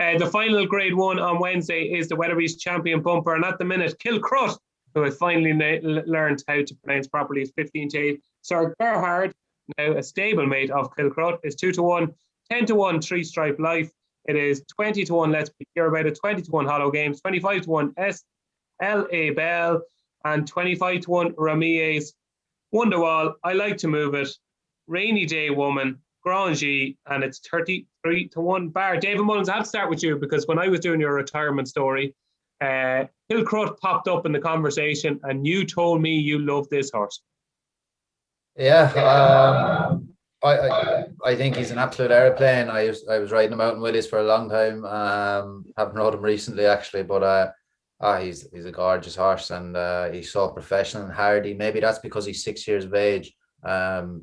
The final Grade 1 on Wednesday is the Weatherby's Champion Bumper. And at the minute, Kilcrut, who has finally learned how to pronounce properly, is 15-8. Sir Gerhard, now a stablemate of Kilcrut, is 2-1. 10-1 Three-Stripe Life. It is 20-1 Let's Be Clear About It, 20-1 Hollow Games, 25-1 SLA Bell, and 25-1 Ramilles. Wonderwall, I Like to Move It, Rainy Day Woman, Grangy, and it's 33-1 Bar. David Mullins, I have to start with you because when I was doing your retirement story, Kilcrut popped up in the conversation and you told me you love this horse. Yeah, I think he's an absolute airplane. I was riding him out in Willis for a long time. Haven't rode him recently actually, but he's a gorgeous horse, and he's so professional and hardy. Maybe that's because he's 6 years of age. That's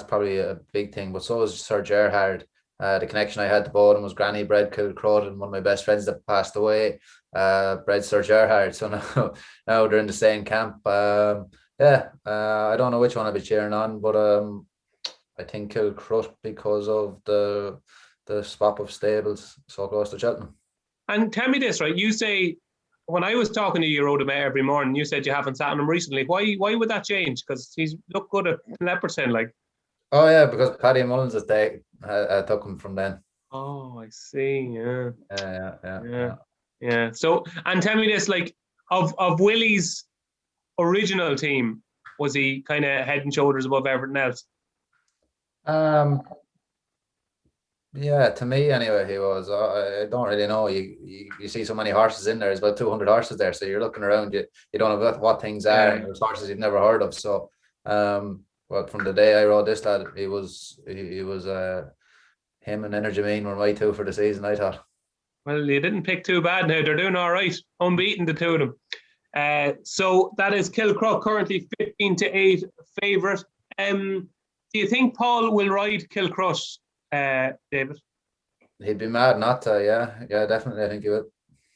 probably a big thing. But so is Sir Gerhard. The connection I had to both of them was Granny bred Kilcrut, and one of my best friends that passed away bred Sir Gerhard. So now they're in the same camp. I don't know which one I'll be cheering on, but I think Kilcrut because of the swap of stables so close to Cheltenham. And tell me this, right? You say, when I was talking to you, rode him every morning, you said you haven't sat on him recently. Why would that change? Because he's looked good at Leopardstown, like. Oh yeah, because Paddy Mullins took him from then. Oh, I see. Yeah. Yeah. So, and tell me this, like, of Willie's original team, was he kind of head and shoulders above everything else? Yeah, to me anyway, he was. I don't really know. You see so many horses in there. There's about 200 horses there, so you're looking around. You don't know what things are. And there's horses you've never heard of. So, well, from the day I rode this lad, he was him and Energy Mean were my two for the season, I thought. Well, you didn't pick too bad now. They're doing all right. Unbeaten, the two of them. So that is Kilcrut, currently 15-8 favourite. Do you think Paul will ride Kilcrut, David? He'd be mad not to, yeah, definitely. I think he would.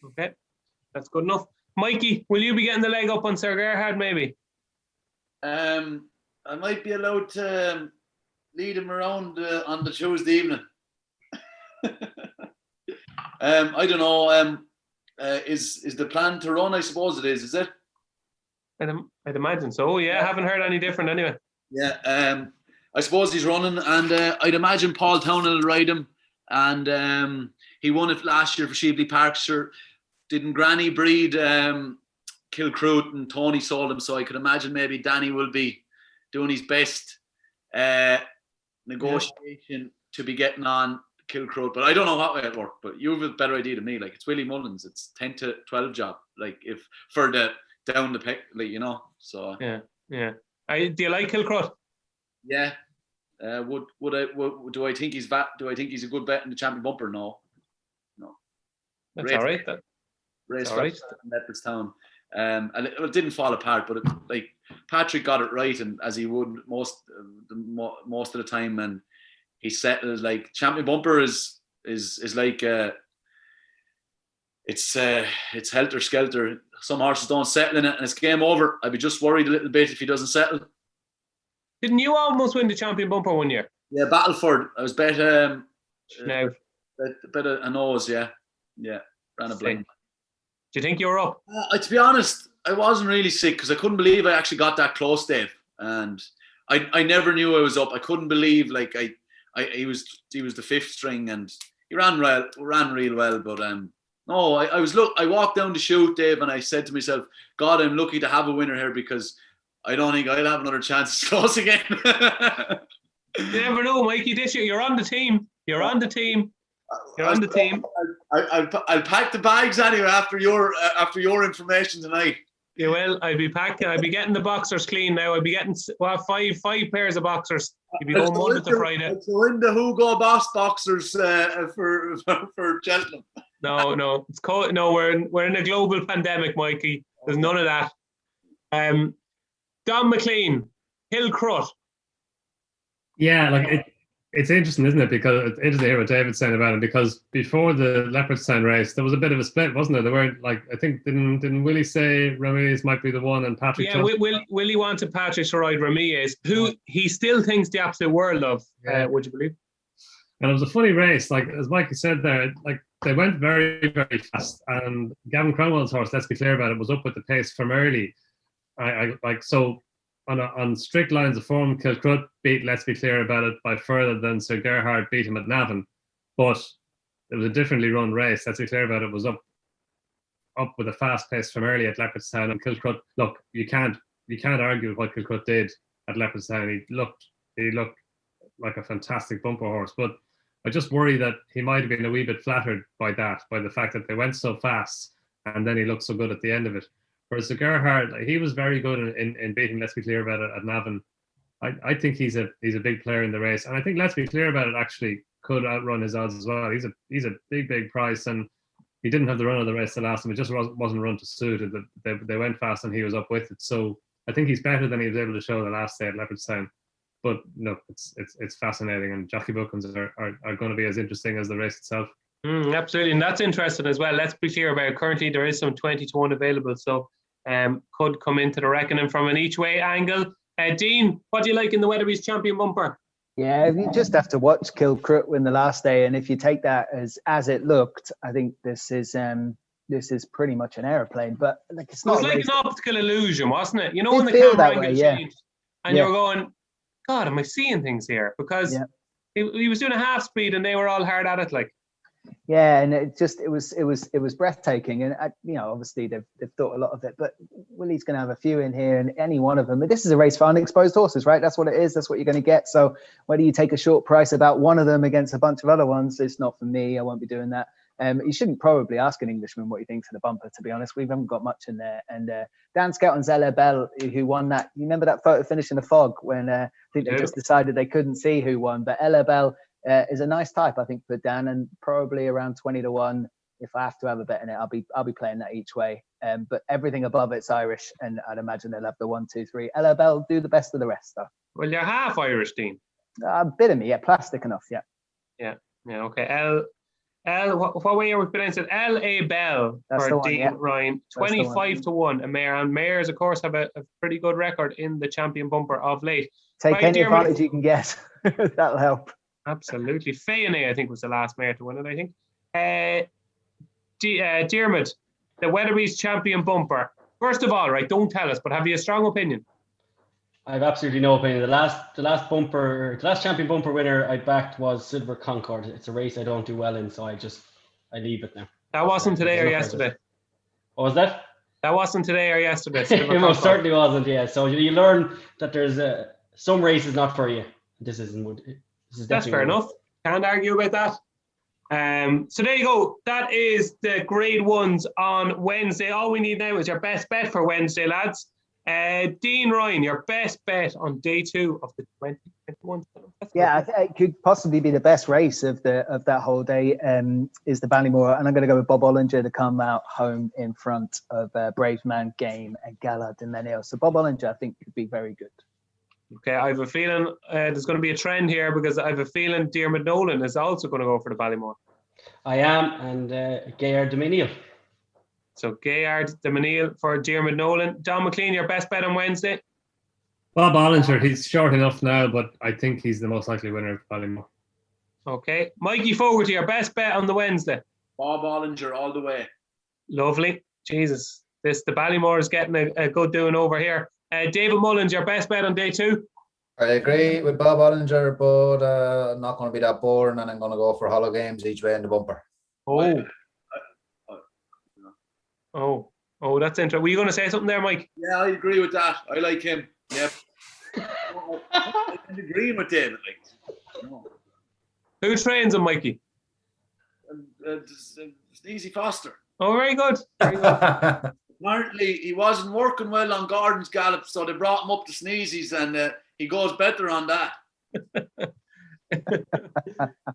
Okay, that's good enough. Mikey, will you be getting the leg up on Sir Gerhard, maybe? I might be allowed to lead him around on the Tuesday evening. I don't know. Is the plan to run? I suppose it is it? I'd imagine so. Yeah, I haven't heard any different anyway. Yeah. I suppose he's running, and I'd imagine Paul Townend will ride him. And he won it last year for Sheveley Park. Sure, didn't Granny breed Kilcrut, and Tony sold him, so I could imagine maybe Danny will be doing his best negotiation to be getting on Kilcrut. But I don't know how it'll work. But you have a better idea than me. Like, it's Willie Mullins. It's 10-12 job. Like, if for the down the pick, like, you know. So yeah. Do you like Kilcrut? Yeah. Do I think he's a good bet in the Champion Bumper? No. That's all right. Race right. Leopardstown. And it didn't fall apart, but like Patrick got it right, and as he would most of the time, and he settled. Like, Champion Bumper is like it's helter skelter. Some horses don't settle in it, and it's game over. I'd be just worried a little bit if he doesn't settle. Didn't you almost win the Champion Bumper one year? Yeah, Battleford. I was bet no. Bet a nose. Yeah, ran a blind. Do you think you're up? To be honest, I wasn't really sick because I couldn't believe I actually got that close, Dave. And I never knew I was up. I couldn't believe, like, he was the fifth string, and he ran real well. But no, I walked down the chute, Dave, and I said to myself, God, I'm lucky to have a winner here, because I don't think I'll have another chance to close again. You never know, Mikey. This year you're on the team. You're on the team. I'll pack the bags anyway after your information tonight. You will. I'll be packing. I'll be getting the boxers clean now. I'll be getting five pairs of boxers. You'll be going Monday to Friday. So in the Hugo Boss boxers for Cheltenham. No, it's cold. No, we're in a global pandemic, Mikey. There's none of that. Don McLean, Kilcrut. Yeah, like it's interesting, isn't it? Because it's interesting to hear what David's saying about it. Because before the Leopardstown race, there was a bit of a split, wasn't there? There weren't, like, I think didn't Willie say Ramilles might be the one, and Patrick? Yeah, Willie wanted Patrick to ride Ramilles, who he still thinks the absolute world of. Would you believe? And it was a funny race, like as Mikey said there, like they went very, very fast. And Gavin Cromwell's horse, let's be clear about it, was up with the pace from early. I like so on strict lines of form, Kilcrut beat Let's Be Clear About It by further than Sir Gerhard beat him at Navan. But it was a differently run race. Let's Be Clear About It was up with a fast pace from early at Leopardstown. And Kilcrut, look, you can't argue with what Kilcrut did at Leopardstown. He looked like a fantastic bumper horse. But I just worry that he might have been a wee bit flattered by the fact that they went so fast and then he looked so good at the end of it. Whereas the Gerhard, he was very good in beating Let's Be Clear About It at Navan. I think he's a big player in the race, and I think Let's Be Clear About It actually could outrun his odds as well. He's a big price, and he didn't have the run of the race the last time. It just wasn't run to suit. They went fast, and he was up with it. So I think he's better than he was able to show the last day at Leopardstown. But no, it's fascinating, and jockey bookings are going to be as interesting as the race itself. Absolutely, and that's interesting as well. Let's be clear about it. Currently, there is some 20-1 available, so could come into the reckoning from an each way angle. Dean, what do you like in the Weatherby's Champion Bumper? Yeah, you just have to watch Kilcrut win the last day, and if you take that as it looked, I think this is pretty much an airplane. But like it's not. It was like an optical illusion, wasn't it? You know, It when the feel camera that way, angle yeah. changed, and you're going, God, am I seeing things here? Because he was doing a half speed, and they were all hard at it, like. Yeah, and it was breathtaking, and obviously they've thought a lot of it, but Willie's going to have a few in here, and any one of them. But this is a race for unexposed horses, right? That's what it is. That's what you're going to get. So whether you take a short price about one of them against a bunch of other ones, it's not for me. I won't be doing that. You shouldn't probably ask an Englishman what he thinks of the bumper, to be honest. We haven't got much in there. And Dan Skelton's Ella Bell, who won that. You remember that photo finish in the fog when I think they just decided they couldn't see who won, but Ella Bell is a nice type, I think, for Dan, and probably around 20-1. If I have to have a bet in it, I'll be playing that each way. But everything above it's Irish, and I'd imagine they'll have the 1, 2, 3. Ella Bell do the best of the rest, though. Well, you're half Irish, Dean. A bit of me, plastic enough, Yeah. Okay. What way are we pronouncing it? L.A. Bell for Dean Ryan. 25-1. A mare, and mares, of course, have a pretty good record in the Champion Bumper of late. Take any advantage you can get. That'll help. Absolutely. Fayonne, I think, was the last mare to win it, I think. Diarmid, the Weatherby's Champion Bumper. First of all, right, don't tell us, but have you a strong opinion? I have absolutely no opinion. The last Champion Bumper winner I backed was Silver Concord. It's a race I don't do well in, so I leave it now. That wasn't today or yesterday. What was that? That wasn't today or yesterday. It most certainly wasn't, yeah. So you learn that there's some races not for you. This isn't. That's fair enough. Can't argue about that. So there you go. That is the grade ones on Wednesday. All we need now is your best bet for Wednesday, lads. Dean Ryan, your best bet on day 2 of the 2021. Yeah, it could possibly be the best race of that whole day. Is the Ballymore, and I'm going to go with Bob Ollinger to come out home in front of Brave Man Game and Gala de Menil. So Bob Ollinger, I think, could be very good. Okay, I have a feeling there's going to be a trend here, because I have a feeling Diarmid Nolan is also going to go for the Ballymore. I am, and Gaillard de Menil. So Gaillard de Menil for Diarmid Nolan. Don McLean, your best bet on Wednesday? Bob Ollinger, he's short enough now, but I think he's the most likely winner of Ballymore. Okay. Mikey Fogarty, your best bet on the Wednesday? Bob Ollinger all the way. Lovely. Jesus. The Ballymore is getting a good doing over here. David Mullins, your best bet on day 2? I agree with Bob Ollinger, but I'm not going to be that boring, and I'm going to go for Hollow Games each way in the bumper. Oh, that's interesting. Were you going to say something there, Mike? Yeah, I agree with that. I like him. Yep. I'm agreeing with David. Who trains him, Mikey? Sneezy Foster. Oh, very good. Very good. Apparently, he wasn't working well on Gordon's Gallop, so they brought him up to Sneezy's, and he goes better on that.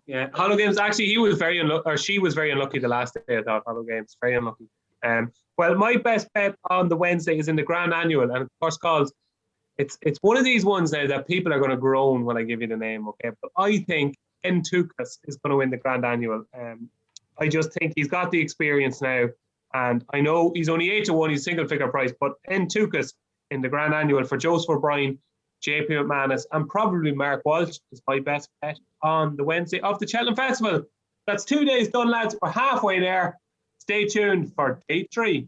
Yeah, Hollow Games. Actually, he was very unlucky, or she was very unlucky the last day. I thought Hollow Games very unlucky. Well, my best bet on the Wednesday is in the Grand Annual, and of course, called. It's one of these ones now that people are going to groan when I give you the name. Okay, but I think Entukas is going to win the Grand Annual. I just think he's got the experience now. And I know he's only 8-1, he's single figure price, but Entukas in the Grand Annual for Joseph O'Brien, JP McManus, and probably Mark Walsh is my best bet on the Wednesday of the Cheltenham Festival. That's 2 days done, lads. We're halfway there. Stay tuned for day 3.